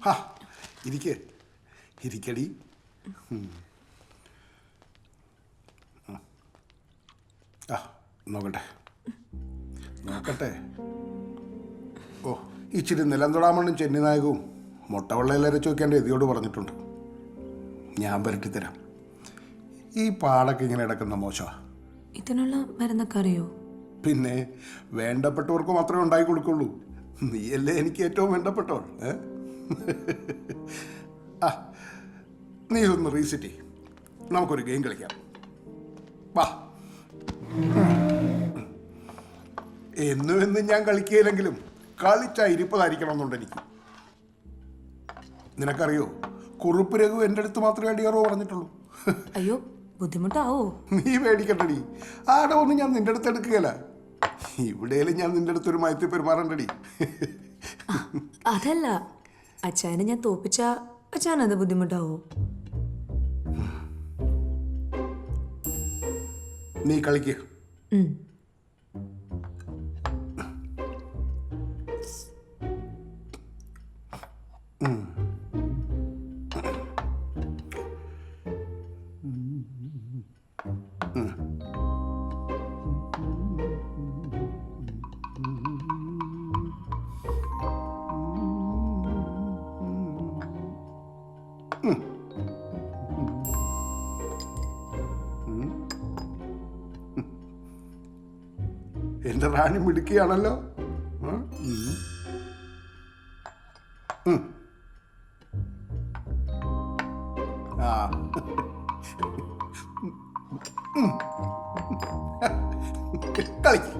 ഹാ ഇരിക്കേ ഇരിക്കടി. ആ നോക്കട്ടെ നോക്കട്ടെ. ഓ ഇച്ചിരി നിലം തൊടാമണ്ണും ചെന്നിനായകവും മുട്ടവെള്ളയിൽ അരച്ച് വയ്ക്കേണ്ട എതിയോട് പറഞ്ഞിട്ടുണ്ട്. ഞാൻ പുരട്ടിത്തരാം. ഈ പാടൊക്കെ ഇങ്ങനെ കിടക്കുന്ന മോശമാണ്. ഇതിനുള്ള മരുന്നൊക്കെ അറിയോ? പിന്നെ വേണ്ടപ്പെട്ടവർക്ക് മാത്രമേ ഉണ്ടാക്കി കൊടുക്കുള്ളൂ. നീയല്ലേ എനിക്ക് ഏറ്റവും വേണ്ടപ്പെട്ടവൾ. ആ നീ ഒന്ന് റീസെറ്റ് ചെയ്യും, നമുക്കൊരു ഗെയിം കളിക്കാം. വാ. എന്നും ഞാൻ കളിക്കുകയില്ലെങ്കിലും കളിച്ചാൽ ഇരിപ്പതായിരിക്കണമെന്നുണ്ട് എനിക്ക്. നിനക്കറിയോ, കുറുപ്പ് രഘു എൻ്റെ അടുത്ത് മാത്രമേ അടിയാറോ പറഞ്ഞിട്ടുള്ളൂ. അയ്യോ ബുദ്ധിമുട്ടാവോ? നീ പേടിക്കണ്ടടി, ആടെ ഒന്നും ഞാൻ നിന്റെ അടുത്ത് എടുക്കുകയല്ല. ഇവിടെയും ഞാൻ നിന്റെ അടുത്തൊരു മയത്തിൽ പെരുമാറണ്ടടി. അതല്ല, അച്ഛനെ ഞാൻ തോപ്പിച്ച അച്ഛനത് ബുദ്ധിമുട്ടാവോ? നീ കളിക്കുക. എന്റെ റാണി മിടുക്കിയാണല്ലോ. ആ കളിക്ക്.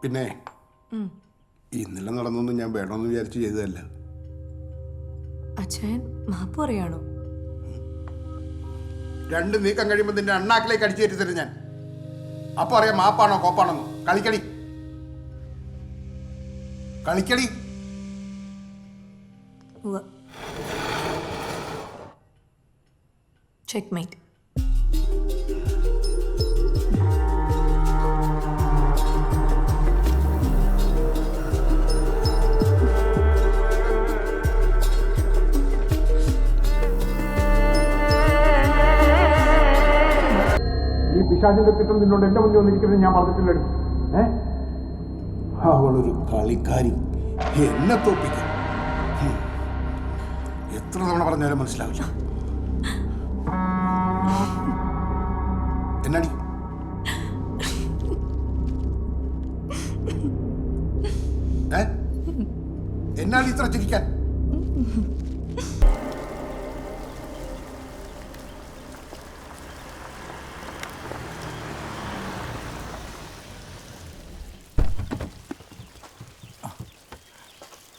പിന്നെ ഇന്നലെ നടന്നൊന്നും ഞാൻ വേണമെന്ന് വിചാരിച്ച് ചെയ്തതല്ല. അച്ഛൻ മാപ്പ് പറയാണോ? രണ്ട് നീക്കം കഴിയുമ്പോൾ നിന്റെ അണ്ണാക്കിലേക്ക് അടിച്ചു കയറ്റി തരും ഞാൻ. അപ്പൊ അറിയാം മാപ്പാണോ കോപ്പാണെന്നോ. കളിക്കടി കളിക്കടി. ചെക്ക്മേറ്റ്. പിശാചിന്റെ തിട്ടം നിന്നോട് എന്റെ മുന്നിൽ വന്നിരിക്കുന്നത് ഞാൻ പറഞ്ഞിട്ടില്ലടി. അവളൊരു കളിക്കാരി, എന്നെ തോപ്പിക്കും. എത്ര തവണ പറഞ്ഞാലും മനസ്സിലാവില്ല. എന്നാടി എന്നാടി ഇത്ര ചിരിക്കാൻ?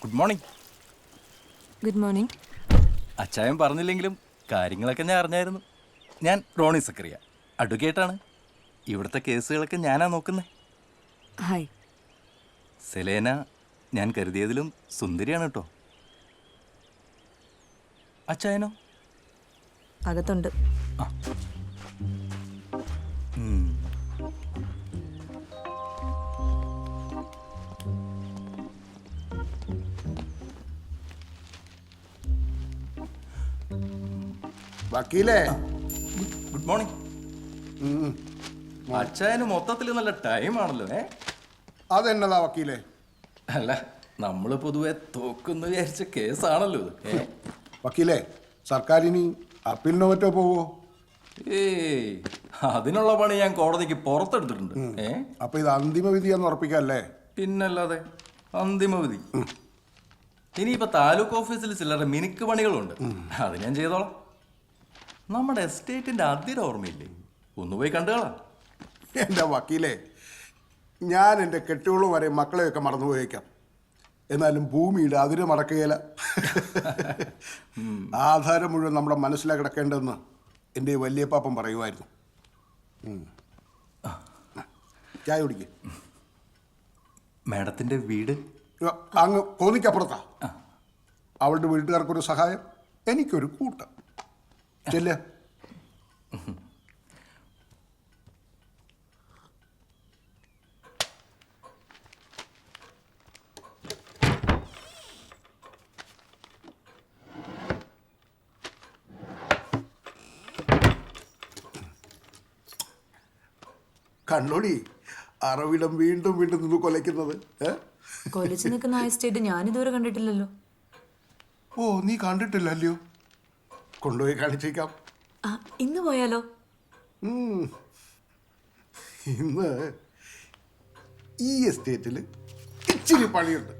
Good morning. Good morning. അച്ചായൻ പറഞ്ഞില്ലെങ്കിലും കാര്യങ്ങളൊക്കെ ഞാൻ അറിഞ്ഞായിരുന്നു. ഞാൻ റോണി സക്കറിയ, അഡ്വക്കേറ്റാണ്. ഇവിടുത്തെ കേസുകളൊക്കെ ഞാനാ നോക്കുന്നത്. ഹായ്. സെലേന ഞാൻ കരുതിയതിലും സുന്ദരിയാണ് കേട്ടോ. അച്ചായനോ? അകത്തുണ്ട്. വക്കീലേ, ഗുഡ് മോർണിംഗ്. അച്ചായന് മൊത്തത്തിൽ നല്ല ടൈമാണല്ലോ. അതെന്നതാ വക്കീലേ? അല്ല, നമ്മള് പൊതുവെ തോക്കുന്നു വിചാരിച്ച കേസാണല്ലോ ഇത്. വക്കീലേ, സർക്കാരിനി അപ്പീലിനോ മറ്റോ പോവോ? ഏയ്, അതിനുള്ള പണി ഞാൻ കോടതിക്ക് പുറത്തെടുത്തിട്ടുണ്ട്. അപ്പൊ ഇത് അന്തിമ വിധിയാന്ന് ഉറപ്പിക്കല്ലേ? പിന്നല്ലാതെ അന്തിമ വിധി. ഇനിയിപ്പോ താലൂക്ക് ഓഫീസിൽ ചിലരുടെ മിനുക്ക് പണികളുണ്ട്, അത് ഞാൻ ചെയ്തോളാം. നമ്മുടെ എസ്റ്റേറ്റിന്റെ അതിര് ഓർമ്മയില്ലേ? ഒന്നുപോയി കണ്ടുകളാം. എൻ്റെ വക്കീലേ, ഞാൻ എൻ്റെ കെട്ടുകളും വരെ മക്കളെയൊക്കെ മറന്നുപോയേക്കാം, എന്നാലും ഭൂമിയുടെ അതിര് മറക്കുകയില്ല. ആധാരം മുഴുവൻ നമ്മുടെ മനസ്സിലാ കിടക്കേണ്ടതെന്ന് എൻ്റെ വലിയ പാപ്പൻ പറയുമായിരുന്നു. ചായ കുടിക്ക്. മാഡത്തിന്റെ വീട് അങ്ങ് കോന്നിക്കപ്പുറത്താ. അവളുടെ വീട്ടുകാർക്കൊരു സഹായം, എനിക്കൊരു കൂട്ടം. ചെല്ലേ. കണ്ടോടി അറവിടം വീണ്ടും വീണ്ടും നിന്ന് കൊലയ്ക്കുന്നത്. കൊലിച്ചു നിൽക്കുന്ന ആ എസ്റ്റേറ്റ് ഞാനിതുവരെ കണ്ടിട്ടില്ലല്ലോ. ഓ നീ കണ്ടിട്ടില്ലല്ലോ, കൊണ്ടുപോയി കാണിച്ചേക്കാം. ആ ഇന്ന് പോയാലോ? ഇന്ന് ഈ എസ്റ്റേറ്റിൽ ഇച്ചിരി പണിയുണ്ട്.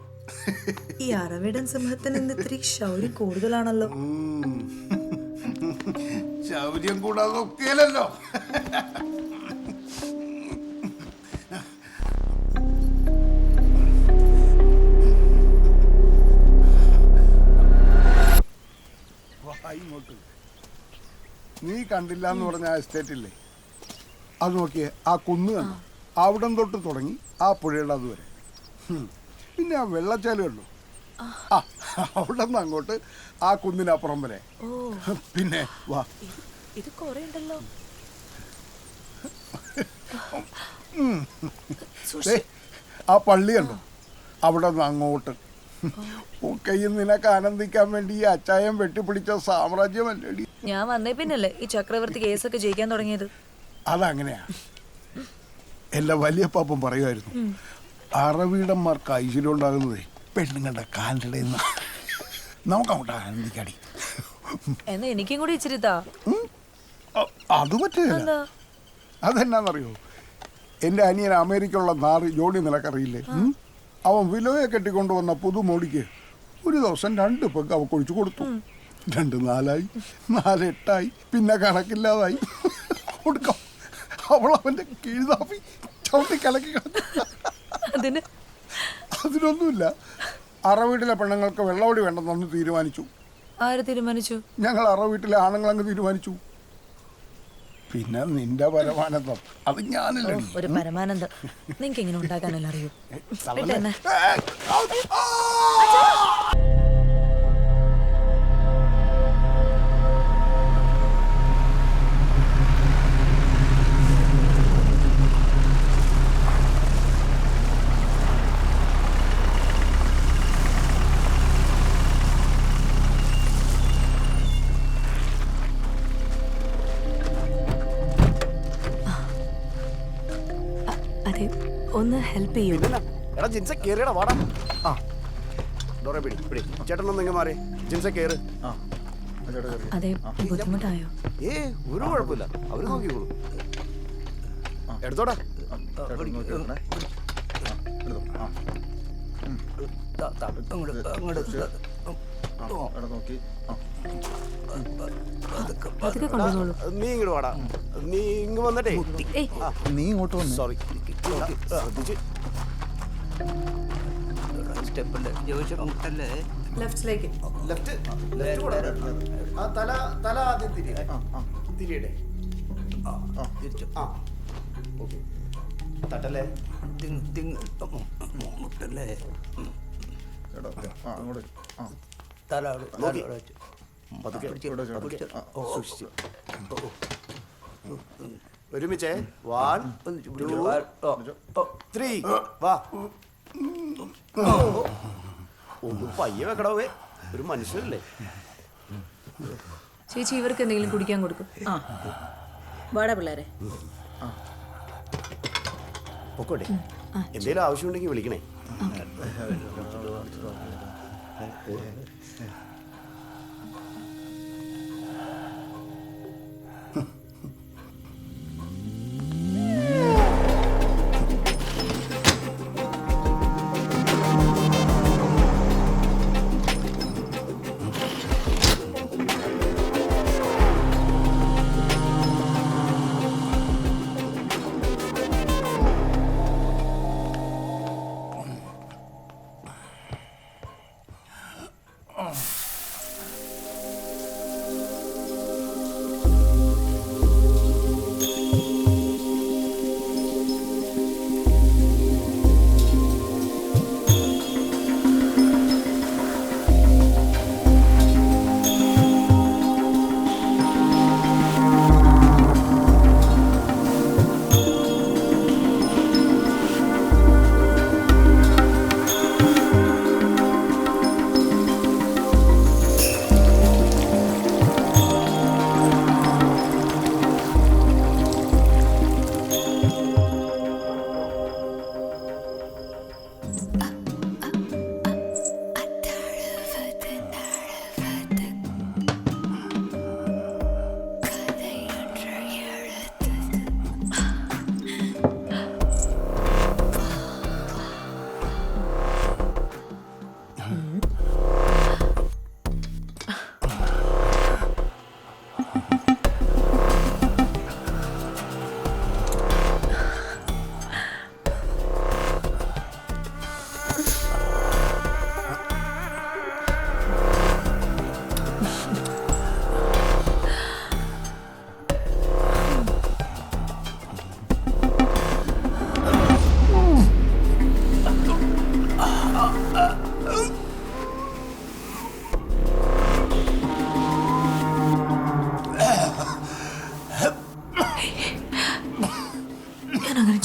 ഈ അറവിടൻ സിംഹത്തിന് ഇന്ന് ഇത്തിരി ശൗര്യം കൂടുതലാണല്ലോ. ശൗര്യം കൂടാതെ ഒക്കെയല്ലോ. ഇങ്ങോട്ട് നീ കണ്ടില്ല എന്ന് പറഞ്ഞ ആ എസ്റ്റേറ്റില്ലേ, അത് നോക്കിയേ. ആ കുന്ന് കണ്ടു, അവിടം തൊട്ട് തുടങ്ങി ആ പുഴയുടെ അതുവരെ. പിന്നെ ആ വെള്ളച്ചാല് കണ്ടു, ആ അവിടെ നിന്ന് അങ്ങോട്ട് ആ കുന്നിനപ്പുറം വരെ. പിന്നെ വാ, ഇത് കൊറേ ഉണ്ടല്ലോ. ദേ, ആ പള്ളി കണ്ടു, അവിടെ നിന്ന് അങ്ങോട്ട്. ഒക്കെയും നിനക്ക് ആനന്ദിക്കാൻ വേണ്ടി ഈ അച്ചായം വെട്ടിപ്പിടിച്ച സാമ്രാജ്യമല്ലേടി. ഞാൻ വന്നേ പിന്നല്ലേ ഈ ചക്രവർത്തി കേസൊക്കെ ജയിക്കാൻ തുടങ്ങിയത്. അതങ്ങനെയാ. എല്ലാ വലിയ പാപ്പം പറയുമായിരുന്നു, അറവീടന്മാർക്ക് ഐശ്വര്യം ഉണ്ടാകുന്നതേ പെണ്ണുങ്ങളുടെ കാലിൻ്റെ നിന്ന്. നമുക്ക് അങ്ങോട്ട് ആനന്ദിക്കാടി. എന്നാ എനിക്കും കൂടി ഇച്ചിരി താ. അത് പറ്റില്ല. എന്താ? അതെന്നാന്നറിയോ, എൻ്റെ അനിയൻ അമേരിക്കയുള്ള നാറ് ജോണി നിനക്കറിയില്ലേ? അവൻ വിലോയെ കെട്ടിക്കൊണ്ടുവന്ന പുതുമോടിക്ക് ഒരു ദിവസം 2 പെഗ് അവ കൊഴിച്ചു കൊടുത്തു. 2 4 4 8 പിന്നെ കണക്കില്ലാതായി. കൊടുക്കാം, അവൾ അവൻ്റെ കീഴ്താപ്പി ചവിട്ടി കലക്കി. അതിന് അതിനൊന്നുമില്ല, അറവീട്ടിലെ പെണ്ണുങ്ങൾക്ക് വെള്ളവടി വേണ്ടെന്നൊന്ന് തീരുമാനിച്ചു. ആര് തീരുമാനിച്ചു? ഞങ്ങൾ അറവീട്ടിലെ ആണുങ്ങളങ്ങ് തീരുമാനിച്ചു. പിന്നെ നിന്റെ പരമാനന്ദം അത് ഞാനല്ലേ. ഒരു പരമാനന്ദം നിങ്ങക്ക് എങ്ങനെ ഉണ്ടാക്കാനല്ല അറിയൂ. വിട്ടെന്നെ. അതെ, ഒന്ന് ഹെൽപ്പ് ചെയ്യൂ. എടാ ജിൻസെ കേറിയടാ, വാടാ. ആ ഡോറെ പിടി പിടി. ചേട്ടനൊന്നും ഇങ്ങ് മാറി. ജിൻസെ കേറ്. അതെ, ബുദ്ധിമുട്ടായോ? ഒരു കുഴപ്പമില്ല, അവര് നോക്കിക്കോളൂ. എടുത്തോടാ. അതൊക്കെ കൊണ്ടുവന്നോളൂ. നീ ഇങ്ങോട്ട് വാടാ. നീ ഇങ്ങ് വന്നിട്ടേ. നീ ഇങ്ങോട്ട് വന്നു. സോറി, ശ്രദ്ധിച്ച്. ലെഫ്റ്റിലേക്ക്. ലെഫ്റ്റ് കൂടെ. ആ തല ആദ്യം തിരിയടെ. തിരിയടെ. ആ ഓക്കെ. തട്ടല്ലേ. നോക്കി. പതുക്കെ. സൂക്ഷിച്ച്. ഒരുമിച്ചേ. 1 2 3 വാ. ഒന്ന് പയ്യെ വെക്കടാവേ, ഒരു മനുഷ്യരല്ലേ. ചേച്ചി ഇവർക്ക് എന്തെങ്കിലും കുടിക്കാൻ കൊടുക്കും. വാടാ പിള്ളേരെ. പൊക്കോട്ടെ. എന്തെങ്കിലും ആവശ്യമുണ്ടെങ്കിൽ വിളിക്കണേ.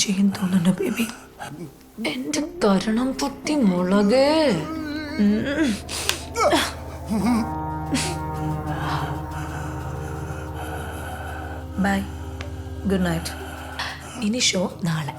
ചെയ്യും തോന്നുന്നു ബേബി. എന്റെ കരണം പൊട്ടി മുളകേ. Bye, good night. ഇനി ഷോ നാളെ.